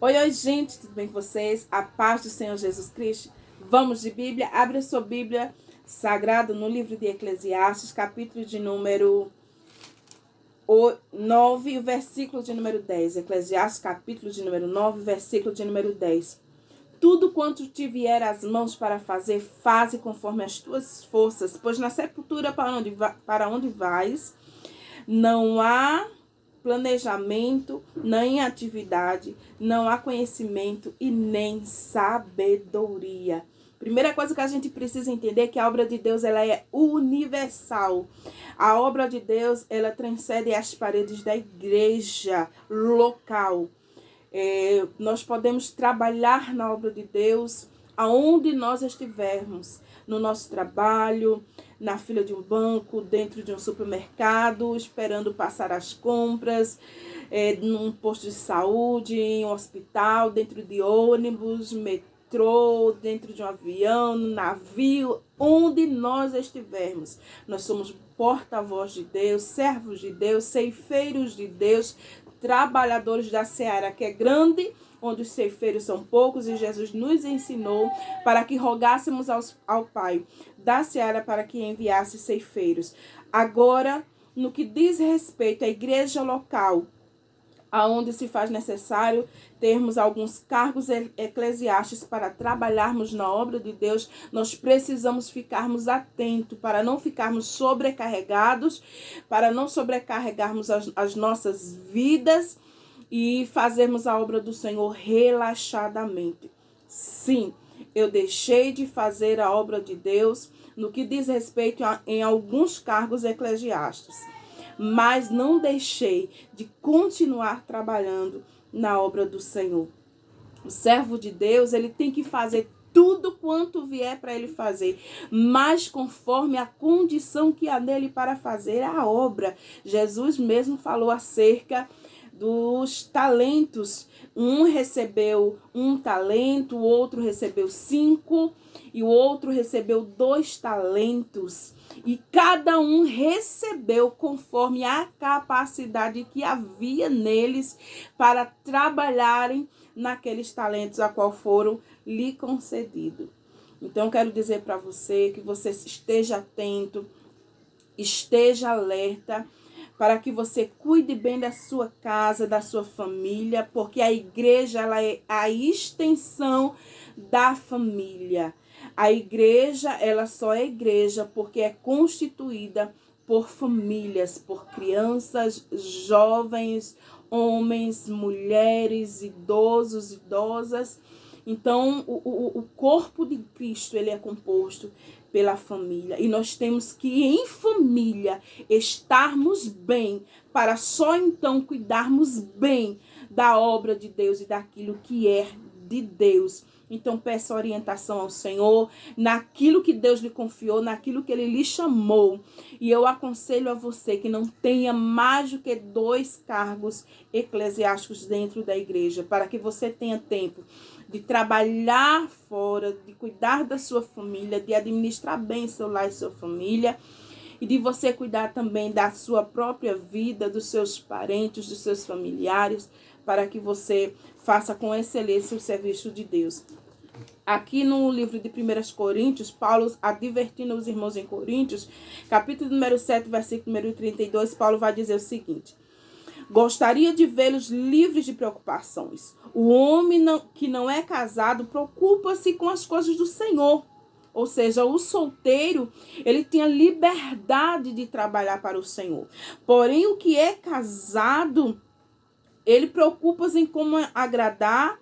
Oi, gente, tudo bem com vocês? A paz do Senhor Jesus Cristo. Vamos de Bíblia. Abre a sua Bíblia Sagrada no livro de Eclesiastes, capítulo de número 9, o versículo de número 10. Eclesiastes, capítulo de número 9, versículo de número 10. Tudo quanto te vier às mãos para fazer, faze conforme as tuas forças, pois na sepultura para onde vais, não há planejamento, nem atividade, não há conhecimento e nem sabedoria. Primeira coisa que a gente precisa entender é que a obra de Deus ela é universal. A obra de Deus ela transcende as paredes da igreja local. Nós podemos trabalhar na obra de Deus aonde nós estivermos, no nosso trabalho, na fila de um banco, dentro de um supermercado, esperando passar as compras, num posto de saúde, em um hospital, dentro de ônibus, metrô, dentro de um avião, no navio, onde nós estivermos. Nós somos porta-voz de Deus, servos de Deus, ceifeiros de Deus, trabalhadores da seara que é grande, onde os ceifeiros são poucos, e Jesus nos ensinou para que rogássemos ao Pai da seara para que enviasse ceifeiros. Agora, no que diz respeito à igreja local, aonde se faz necessário termos alguns cargos eclesiásticos para trabalharmos na obra de Deus, nós precisamos ficarmos atentos para não ficarmos sobrecarregados, para não sobrecarregarmos as nossas vidas e fazermos a obra do Senhor relaxadamente. Sim, eu deixei de fazer a obra de Deus no que diz respeito em alguns cargos eclesiásticos, mas não deixei de continuar trabalhando na obra do Senhor. O servo de Deus, ele tem que fazer tudo quanto vier para ele fazer, mas conforme a condição que há nele para fazer a obra. Jesus mesmo falou acerca dos talentos. Um recebeu 1 talento, o outro recebeu 5 e o outro recebeu 2 talentos. E cada um recebeu conforme a capacidade que havia neles para trabalharem naqueles talentos a qual foram lhe concedidos. Então, quero dizer para você que você esteja atento, esteja alerta, para que você cuide bem da sua casa, da sua família, porque a igreja ela é a extensão da família. A igreja, ela só é igreja porque é constituída por famílias, por crianças, jovens, homens, mulheres, idosos, idosas. Então, o corpo de Cristo, ele é composto pela família. E nós temos que, em família, estarmos bem, para só então cuidarmos bem da obra de Deus e daquilo que é de Deus. Então, peça orientação ao Senhor naquilo que Deus lhe confiou, naquilo que Ele lhe chamou. E eu aconselho a você que não tenha mais do que 2 cargos eclesiásticos dentro da igreja, para que você tenha tempo de trabalhar fora, de cuidar da sua família, de administrar bem seu lar e sua família, e de você cuidar também da sua própria vida, dos seus parentes, dos seus familiares, para que você faça com excelência o serviço de Deus. Aqui no livro de 1 Coríntios, Paulo advertindo os irmãos em Coríntios, capítulo número 7, versículo número 32, Paulo vai dizer o seguinte: gostaria de vê-los livres de preocupações. O homem que não é casado preocupa-se com as coisas do Senhor. Ou seja, o solteiro, ele tem a liberdade de trabalhar para o Senhor. Porém, o que é casado, ele preocupa-se em como agradar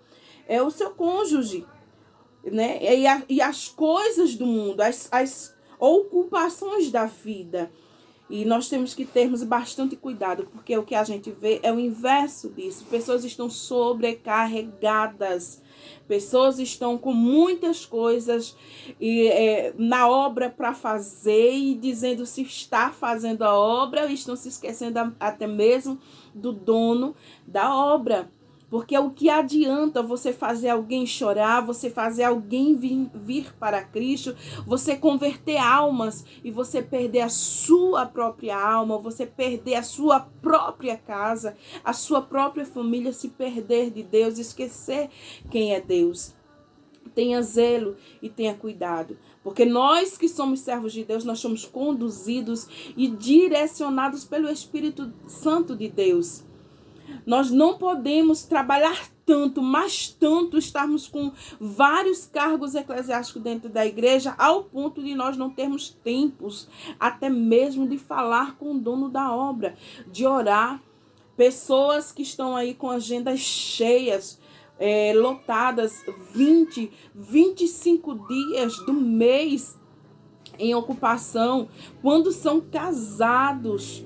o seu cônjuge, né? E as coisas do mundo, as ocupações da vida. E nós temos que termos bastante cuidado, porque o que a gente vê é o inverso disso. Pessoas estão sobrecarregadas, pessoas estão com muitas coisas na obra para fazer e dizendo se está fazendo a obra, estão se esquecendo até mesmo do dono da obra. Porque o que adianta você fazer alguém chorar, você fazer alguém vir para Cristo, você converter almas e você perder a sua própria alma, você perder a sua própria casa, a sua própria família, se perder de Deus, esquecer quem é Deus. Tenha zelo e tenha cuidado, porque nós que somos servos de Deus, nós somos conduzidos e direcionados pelo Espírito Santo de Deus. Nós não podemos trabalhar tanto, mas tanto, estarmos com vários cargos eclesiásticos dentro da igreja, ao ponto de nós não termos tempos, até mesmo de falar com o dono da obra, de orar. Pessoas que estão aí com agendas cheias, lotadas, 20, 25 dias do mês em ocupação, quando são casados.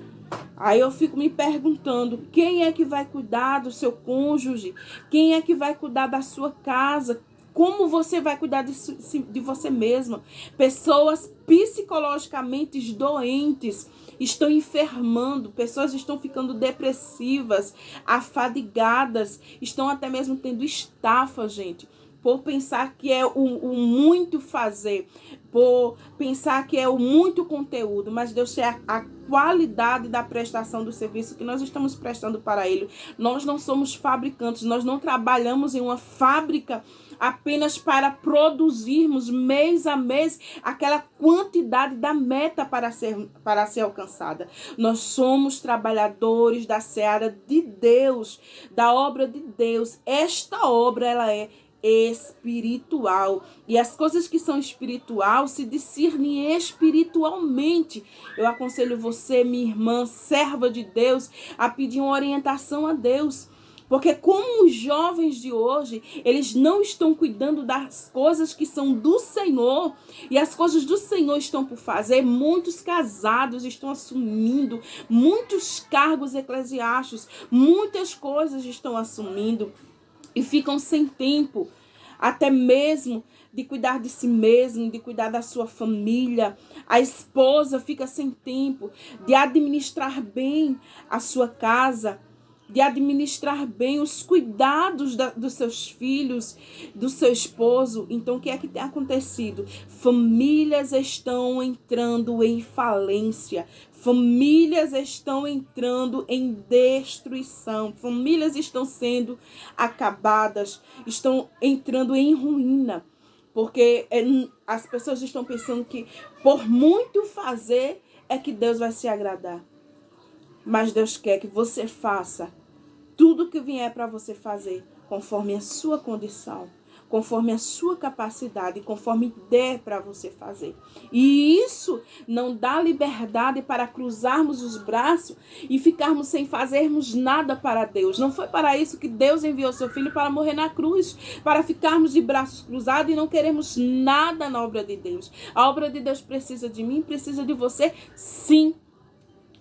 Aí eu fico me perguntando, quem é que vai cuidar do seu cônjuge? Quem é que vai cuidar da sua casa? Como você vai cuidar de você mesma? Pessoas psicologicamente doentes estão enfermando, pessoas estão ficando depressivas, afadigadas, estão até mesmo tendo estafa, gente, por pensar que é o muito fazer, por pensar que é o muito conteúdo, mas Deus quer a qualidade da prestação do serviço que nós estamos prestando para Ele. Nós não somos fabricantes, nós não trabalhamos em uma fábrica apenas para produzirmos mês a mês aquela quantidade da meta para ser alcançada. Nós somos trabalhadores da seara de Deus, da obra de Deus. Esta obra, ela é espiritual, e as coisas que são espiritual se discernem espiritualmente. Eu aconselho você, minha irmã, serva de Deus, a pedir uma orientação a Deus, porque como os jovens de hoje, eles não estão cuidando das coisas que são do Senhor, e as coisas do Senhor estão por fazer. Muitos casados estão assumindo muitos cargos eclesiásticos, muitas coisas estão assumindo, e ficam sem tempo, até mesmo de cuidar de si mesmo, de cuidar da sua família. A esposa fica sem tempo de administrar bem a sua casa, de administrar bem os cuidados dos seus filhos, do seu esposo. Então, o que é que tem acontecido? Famílias estão entrando em falência. Famílias estão entrando em destruição. Famílias estão sendo acabadas, estão entrando em ruína. Porque as pessoas estão pensando que por muito fazer é que Deus vai se agradar. Mas Deus quer que você faça tudo que vier para você fazer, conforme a sua condição, conforme a sua capacidade, conforme der para você fazer. E isso não dá liberdade para cruzarmos os braços e ficarmos sem fazermos nada para Deus. Não foi para isso que Deus enviou seu Filho, para morrer na cruz, para ficarmos de braços cruzados e não queremos nada na obra de Deus. A obra de Deus precisa de mim, precisa de você, sim.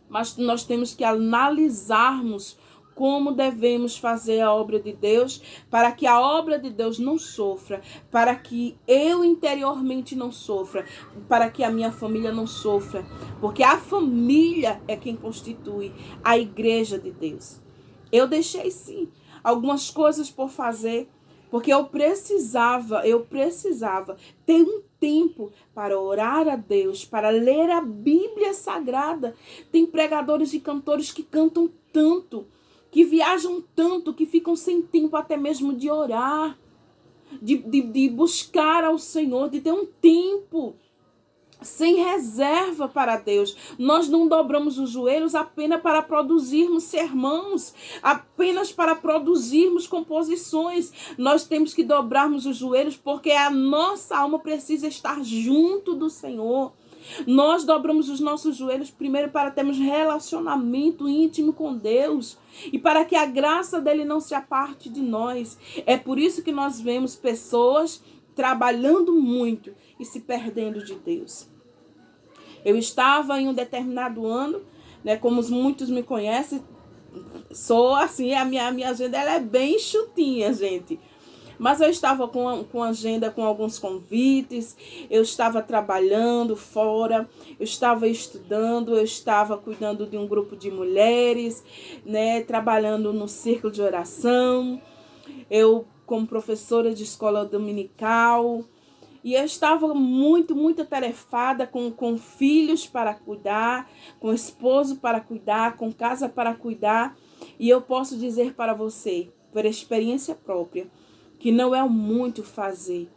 Mas nós temos que analisarmos como devemos fazer a obra de Deus, para que a obra de Deus não sofra, para que eu interiormente não sofra, para que a minha família não sofra, porque a família é quem constitui a igreja de Deus. Eu deixei sim algumas coisas por fazer, porque eu precisava ter um tempo para orar a Deus, para ler a Bíblia Sagrada. Tem pregadores e cantores que cantam tanto, que viajam tanto, que ficam sem tempo até mesmo de orar, de buscar ao Senhor, de ter um tempo sem reserva para Deus. Nós não dobramos os joelhos apenas para produzirmos sermãos, apenas para produzirmos composições. Nós temos que dobrarmos os joelhos porque a nossa alma precisa estar junto do Senhor. Nós dobramos os nossos joelhos primeiro para termos relacionamento íntimo com Deus e para que a graça dele não se aparte de nós. É por isso que nós vemos pessoas trabalhando muito e se perdendo de Deus. Eu estava em um determinado ano, né, como muitos me conhecem, sou assim, a minha agenda ela é bem chutinha, gente. Mas eu estava com agenda, com alguns convites, eu estava trabalhando fora, eu estava estudando, eu estava cuidando de um grupo de mulheres, né, trabalhando no círculo de oração. eu como professora de escola dominical, e eu estava muito atarefada com filhos para cuidar, com esposo para cuidar, com casa para cuidar. E eu posso dizer para você, por experiência própria, que não é o muito fazer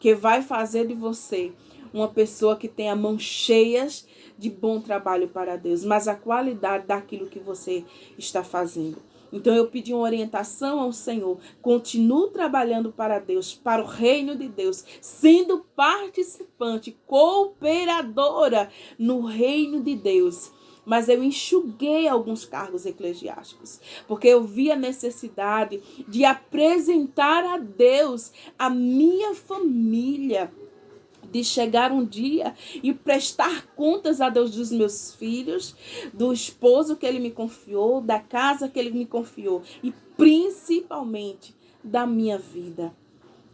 que vai fazer de você uma pessoa que tenha mãos cheias de bom trabalho para Deus, mas a qualidade daquilo que você está fazendo. Então eu pedi uma orientação ao Senhor. Continuo trabalhando para Deus, para o reino de Deus, sendo participante, cooperadora no reino de Deus. Mas eu enxuguei alguns cargos eclesiásticos, porque eu vi a necessidade de apresentar a Deus a minha família, de chegar um dia e prestar contas a Deus dos meus filhos, do esposo que Ele me confiou, da casa que Ele me confiou e principalmente da minha vida.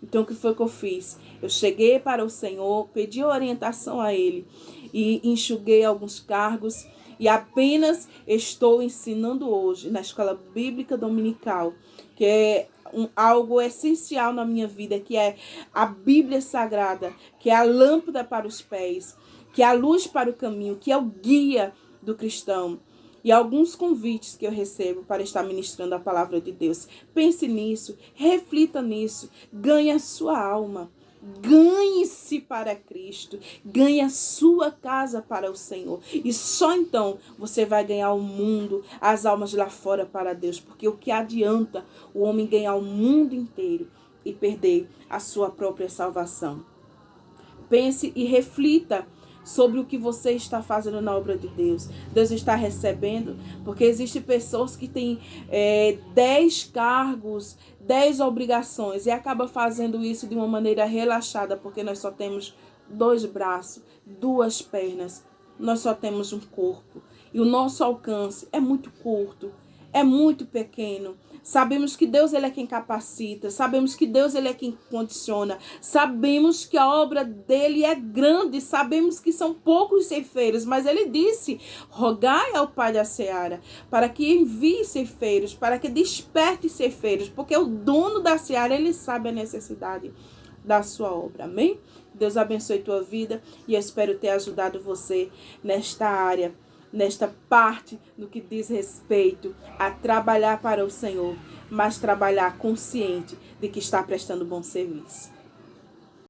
Então, o que foi que eu fiz? Eu cheguei para o Senhor, pedi orientação a Ele e enxuguei alguns cargos e apenas estou ensinando hoje na Escola Bíblica Dominical, que é algo essencial na minha vida, que é a Bíblia Sagrada, que é a lâmpada para os pés, que é a luz para o caminho, que é o guia do cristão. E alguns convites que eu recebo para estar ministrando a palavra de Deus. Pense nisso, reflita nisso, ganhe a sua alma. Ganhe-se para Cristo, ganhe a sua casa para o Senhor. E só então você vai ganhar o mundo, as almas lá fora para Deus. Porque o que adianta o homem ganhar o mundo inteiro e perder a sua própria salvação? Pense e reflita sobre o que você está fazendo na obra de Deus. Deus está recebendo, porque existem pessoas que têm 10 cargos, 10 obrigações e acaba fazendo isso de uma maneira relaxada, porque nós só temos 2 braços, 2 pernas, nós só temos um corpo e o nosso alcance é muito curto, é muito pequeno. Sabemos que Deus ele é quem capacita, sabemos que Deus ele é quem condiciona, sabemos que a obra dele é grande, sabemos que são poucos ceifeiros, mas ele disse: rogai ao Pai da seara para que envie ceifeiros, para que desperte ceifeiros, porque o dono da seara ele sabe a necessidade da sua obra. Amém? Deus abençoe tua vida e eu espero ter ajudado você nesta área, nesta parte no que diz respeito a trabalhar para o Senhor, mas trabalhar consciente de que está prestando bom serviço.